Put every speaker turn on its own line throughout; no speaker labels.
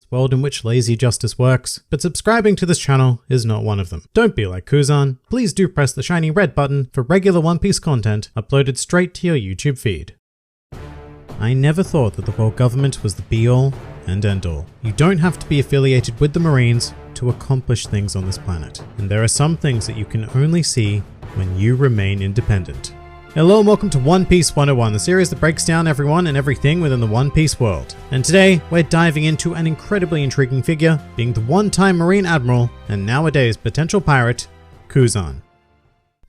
world in which lazy justice works, but subscribing to this channel is not one of them. Don't be like Kuzan. Please do press the shiny red button for regular One Piece content uploaded straight to your YouTube feed. I never thought that the world government was the be-all and end-all. You don't have to be affiliated with the Marines to accomplish things on this planet, and there are some things that you can only see when you remain independent. Hello and welcome to One Piece 101, the series that breaks down everyone and everything within the One Piece world. And today, we're diving into an incredibly intriguing figure, being the one-time Marine Admiral and nowadays potential pirate, Kuzan.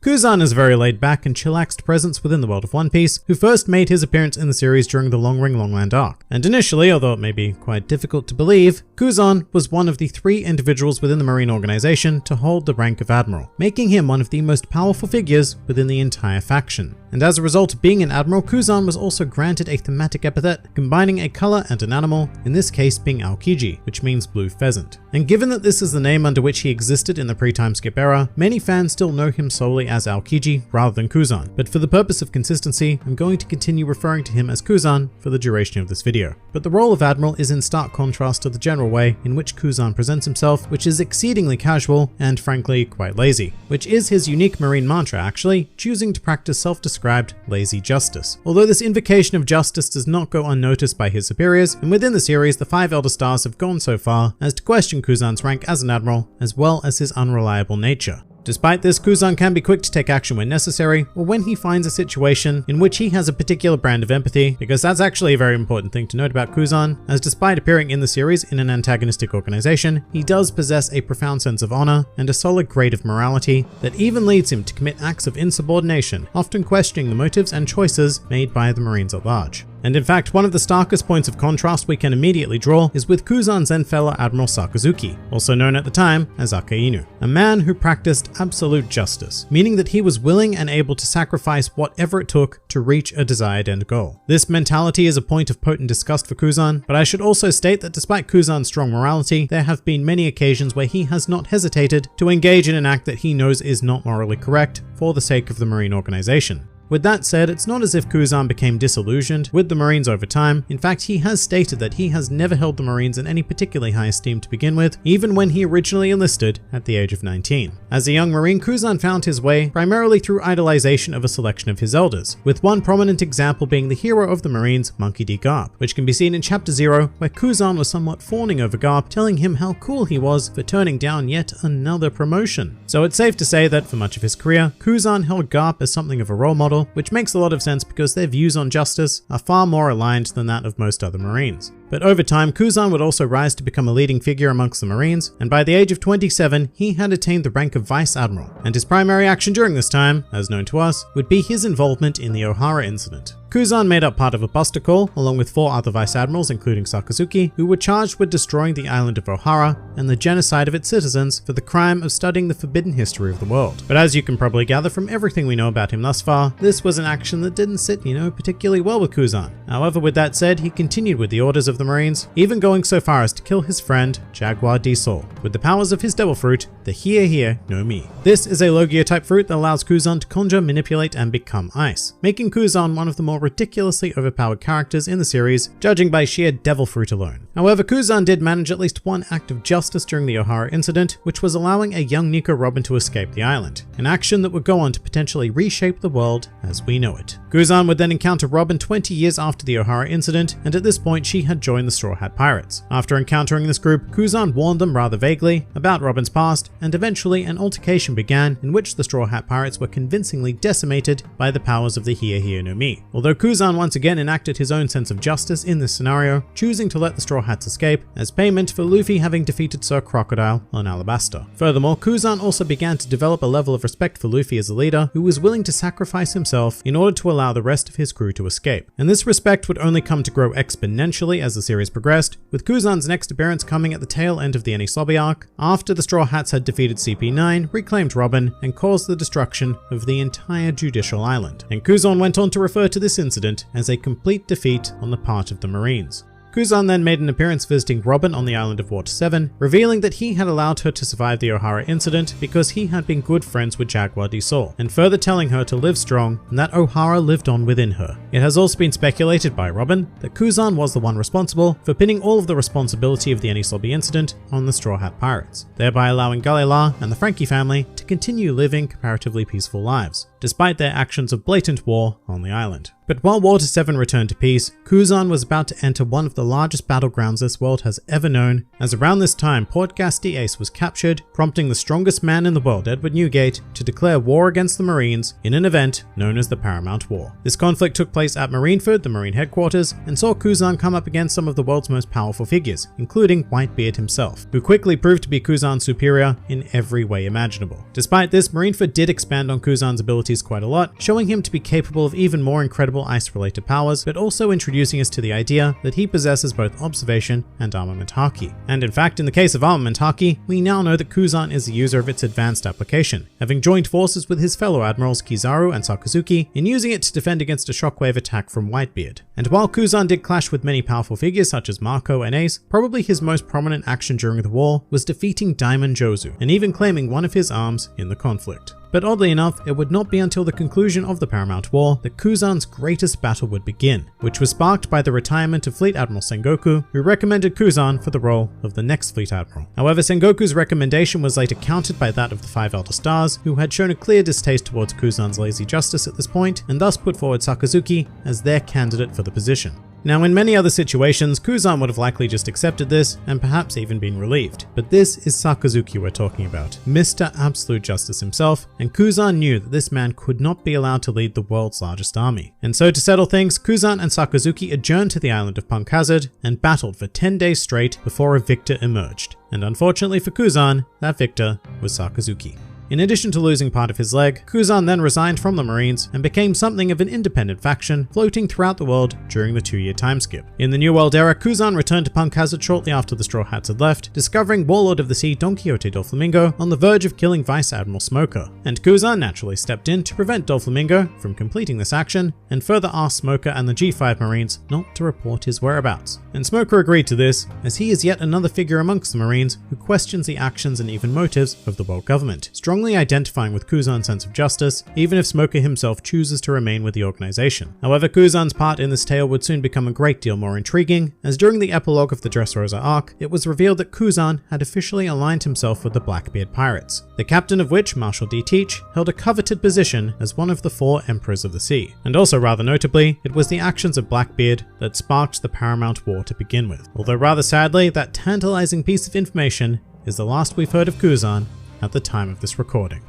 Kuzan is a very laid-back and chillaxed presence within the world of One Piece, who first made his appearance in the series during the Long Ring Longland arc. And initially, although it may be quite difficult to believe, Kuzan was one of the 3 individuals within the Marine organization to hold the rank of Admiral, making him one of the most powerful figures within the entire faction. And as a result of being an Admiral, Kuzan was also granted a thematic epithet combining a color and an animal, in this case being Aokiji, which means blue pheasant. And given that this is the name under which he existed in the pre-time skip era, many fans still know him solely as Aokiji rather than Kuzan, but for the purpose of consistency, I'm going to continue referring to him as Kuzan for the duration of this video. But the role of Admiral is in stark contrast to the general way in which Kuzan presents himself, which is exceedingly casual and frankly quite lazy, which is his unique Marine mantra actually, choosing to practice self-described lazy justice. Although this invocation of justice does not go unnoticed by his superiors, and within the series the 5 Elder Stars have gone so far as to question Kuzan's rank as an Admiral, as well as his unreliable nature. Despite this, Kuzan can be quick to take action when necessary, or when he finds a situation in which he has a particular brand of empathy, because that's actually a very important thing to note about Kuzan, as despite appearing in the series in an antagonistic organization, he does possess a profound sense of honor and a solid grade of morality that even leads him to commit acts of insubordination, often questioning the motives and choices made by the Marines at large. And in fact, one of the starkest points of contrast we can immediately draw is with Kuzan's then fellow Admiral Sakazuki, also known at the time as Akainu, a man who practiced absolute justice, meaning that he was willing and able to sacrifice whatever it took to reach a desired end goal. This mentality is a point of potent disgust for Kuzan, but I should also state that despite Kuzan's strong morality, there have been many occasions where he has not hesitated to engage in an act that he knows is not morally correct for the sake of the Marine organization. With that said, it's not as if Kuzan became disillusioned with the Marines over time. In fact, he has stated that he has never held the Marines in any particularly high esteem to begin with, even when he originally enlisted at the age of 19. As a young Marine, Kuzan found his way primarily through idolization of a selection of his elders, with one prominent example being the hero of the Marines, Monkey D. Garp, which can be seen in Chapter 0, where Kuzan was somewhat fawning over Garp, telling him how cool he was for turning down yet another promotion. So it's safe to say that for much of his career, Kuzan held Garp as something of a role model, which makes a lot of sense because their views on justice are far more aligned than that of most other Marines. But over time, Kuzan would also rise to become a leading figure amongst the Marines, and by the age of 27, he had attained the rank of Vice Admiral, and his primary action during this time, as known to us, would be his involvement in the Ohara incident. Kuzan made up part of a buster call, along with 4 other Vice Admirals including Sakazuki, who were charged with destroying the island of Ohara and the genocide of its citizens for the crime of studying the forbidden history of the world. But as you can probably gather from everything we know about him thus far, this was an action that didn't sit, particularly well with Kuzan. However, with that said, he continued with the orders of the Marines, even going so far as to kill his friend, Jaguar D. Sol, with the powers of his devil fruit, the Here no Mi. This is a Logia type fruit that allows Kuzan to conjure, manipulate, and become ice, making Kuzan one of the more ridiculously overpowered characters in the series, judging by sheer devil fruit alone. However, Kuzan did manage at least one act of justice during the Ohara incident, which was allowing a young Nico Robin to escape the island, an action that would go on to potentially reshape the world as we know it. Kuzan would then encounter Robin 20 years after the Ohara incident, and at this point she had joined the Straw Hat Pirates. After encountering this group, Kuzan warned them rather vaguely about Robin's past, and eventually an altercation began in which the Straw Hat Pirates were convincingly decimated by the powers of the Here no Mi. Although Kuzan once again enacted his own sense of justice in this scenario, choosing to let the Straw Hats escape as payment for Luffy having defeated Sir Crocodile on Alabasta. Furthermore, Kuzan also began to develop a level of respect for Luffy as a leader who was willing to sacrifice himself in order to allow the rest of his crew to escape. And this respect would only come to grow exponentially as the series progressed, with Kuzan's next appearance coming at the tail end of the Enies Lobby arc, after the Straw Hats had defeated CP9, reclaimed Robin, and caused the destruction of the entire Judicial Island. And Kuzan went on to refer to this incident as a complete defeat on the part of the Marines. Kuzan then made an appearance visiting Robin on the island of Water 7, revealing that he had allowed her to survive the Ohara incident because he had been good friends with Jaguar di Sol, and further telling her to live strong and that Ohara lived on within her. It has also been speculated by Robin that Kuzan was the one responsible for pinning all of the responsibility of the Enies Lobby incident on the Straw Hat Pirates, thereby allowing Galela and the Frankie family to continue living comparatively peaceful lives, despite their actions of blatant war on the island. But while Water 7 returned to peace, Kuzan was about to enter one of the largest battlegrounds this world has ever known, as around this time Port Gasti Ace was captured, prompting the strongest man in the world, Edward Newgate, to declare war against the Marines in an event known as the Paramount War. This conflict took place at Marineford, the Marine headquarters, and saw Kuzan come up against some of the world's most powerful figures, including Whitebeard himself, who quickly proved to be Kuzan's superior in every way imaginable. Despite this, Marineford did expand on Kuzan's abilities quite a lot, showing him to be capable of even more incredible ice-related powers, but also introducing us to the idea that he possesses both observation and armament haki. And in fact, in the case of armament haki, we now know that Kuzan is the user of its advanced application, having joined forces with his fellow admirals Kizaru and Sakazuki in using it to defend against a shockwave attack from Whitebeard. And while Kuzan did clash with many powerful figures such as Marco and Ace, probably his most prominent action during the war was defeating Daimon Jozu, and even claiming one of his arms in the conflict. But oddly enough, it would not be until the conclusion of the Paramount War that Kuzan's greatest battle would begin, which was sparked by the retirement of Fleet Admiral Sengoku, who recommended Kuzan for the role of the next Fleet Admiral. However, Sengoku's recommendation was later countered by that of the Five Elder Stars, who had shown a clear distaste towards Kuzan's lazy justice at this point, and thus put forward Sakazuki as their candidate for the position. Now, in many other situations, Kuzan would have likely just accepted this and perhaps even been relieved. But this is Sakazuki we're talking about, Mr. Absolute Justice himself, and Kuzan knew that this man could not be allowed to lead the world's largest army. And so to settle things, Kuzan and Sakazuki adjourned to the island of Punk Hazard and battled for 10 days straight before a victor emerged. And unfortunately for Kuzan, that victor was Sakazuki. In addition to losing part of his leg, Kuzan then resigned from the Marines and became something of an independent faction floating throughout the world during the 2-year time skip. In the New World era, Kuzan returned to Punk Hazard shortly after the Straw Hats had left, discovering Warlord of the Sea Don Quixote Doflamingo on the verge of killing Vice Admiral Smoker, and Kuzan naturally stepped in to prevent Doflamingo from completing this action and further asked Smoker and the G5 Marines not to report his whereabouts. And Smoker agreed to this, as he is yet another figure amongst the Marines who questions the actions and even motives of the world government, strongly identifying with Kuzan's sense of justice, even if Smoker himself chooses to remain with the organization. However, Kuzan's part in this tale would soon become a great deal more intriguing, as during the epilogue of the Dressrosa arc, it was revealed that Kuzan had officially aligned himself with the Blackbeard Pirates, the captain of which, Marshal D. Teach, held a coveted position as one of the 4 Emperors of the Sea. And also rather notably, it was the actions of Blackbeard that sparked the Paramount War to begin with. Although rather sadly, that tantalizing piece of information is the last we've heard of Kuzan at the time of this recording.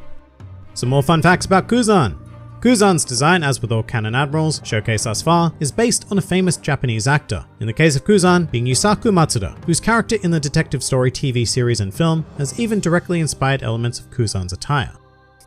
Some more fun facts about Kuzan. Kuzan's design, as with all canon admirals showcased thus far, is based on a famous Japanese actor, in the case of Kuzan being Yusaku Matsuda, whose character in the detective story TV series and film has even directly inspired elements of Kuzan's attire.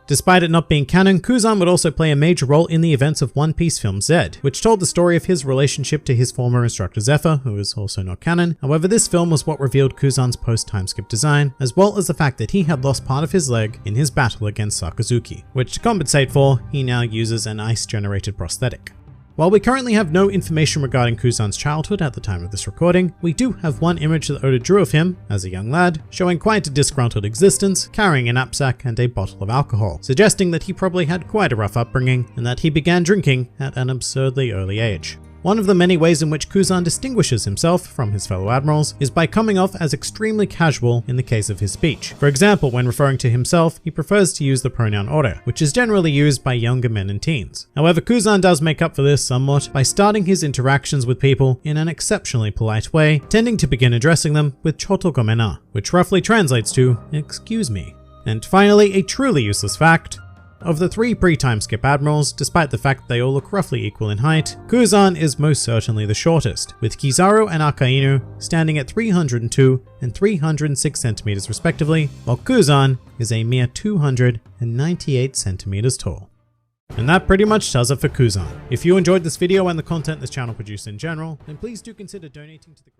Despite it not being canon, Kuzan would also play a major role in the events of One Piece film Z, which told the story of his relationship to his former instructor Zephyr, who is also not canon. However, this film was what revealed Kuzan's post-timeskip design, as well as the fact that he had lost part of his leg in his battle against Sakazuki, which to compensate for, he now uses an ice-generated prosthetic. While we currently have no information regarding Kuzan's childhood at the time of this recording, we do have one image that Oda drew of him as a young lad, showing quite a disgruntled existence, carrying a knapsack and a bottle of alcohol, suggesting that he probably had quite a rough upbringing and that he began drinking at an absurdly early age. One of the many ways in which Kuzan distinguishes himself from his fellow admirals is by coming off as extremely casual in the case of his speech. For example, when referring to himself, he prefers to use the pronoun ore, which is generally used by younger men and teens. However, Kuzan does make up for this somewhat by starting his interactions with people in an exceptionally polite way, tending to begin addressing them with choto gomena, which roughly translates to "excuse me." And finally, a truly useless fact. Of the 3 pre-time skip admirals, despite the fact that they all look roughly equal in height, Kuzan is most certainly the shortest, with Kizaru and Akainu standing at 302 and 306 centimeters respectively, while Kuzan is a mere 298 centimeters tall. And that pretty much does it for Kuzan. If you enjoyed this video and the content this channel produced in general, then please do consider donating to the